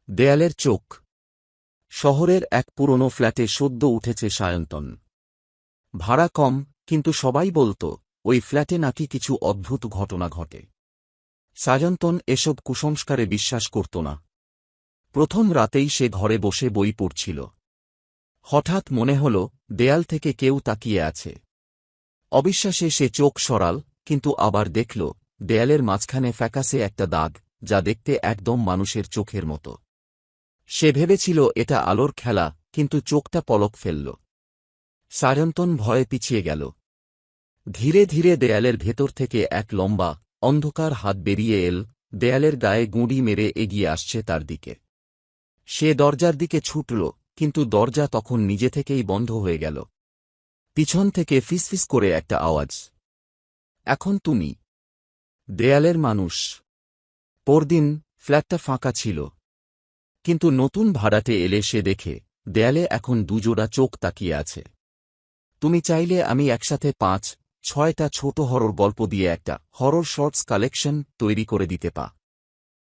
দেয়ালের চোখ। শহরের এক পুরনো ফ্ল্যাটে সদ্য উঠেছে সায়ন্তন। ভাড়া কম, কিন্তু সবাই বলত ওই ফ্ল্যাটে নাকি কিছু অদ্ভুত ঘটনা ঘটে। সায়ন্তন এসব কুসংস্কারে বিশ্বাস করত না। প্রথম রাতেই সে ঘরে বসে বই পড়ছিল। হঠাৎ মনে হল দেয়াল থেকে কেউ তাকিয়ে আছে। অবিশ্বাসে সে চোখ সরাল, কিন্তু আবার দেখল দেয়ালের মাঝখানে ফ্যাকাসে একটা দাগ, যা দেখতে একদম মানুষের চোখের মতো। সে ভেবেছিল এটা আলোর খেলা, কিন্তু চোখটা পলক ফেলল। সায়ন্তন ভয়ে পিছিয়ে গেল। ধীরে ধীরে দেয়ালের ভেতর থেকে এক লম্বা, অন্ধকার হাত বেরিয়ে দেয়ালের গায়ে গুঁড়ি মেরে এগিয়ে আসছে তার দিকে। সে দরজার দিকে ছুটল, কিন্তু দরজা তখন নিজে থেকেই বন্ধ হয়ে গেল। পিছন থেকে ফিসফিস করে একটা আওয়াজ, এখন তুমি। দেয়ালের মানুষ। পরদিন ফ্ল্যাটটা ফাঁকা ছিল, কিন্তু নতুন ভাড়াটে এলে সে দেখে দেয়ালে এখন দুজোড়া চোখ তাকিয়ে আছে। তুমি চাইলে আমি একসাথে 5-6টা ছোট হরর গল্প দিয়ে একটা হরর শর্টস কালেকশন তৈরি করে দিতে পা।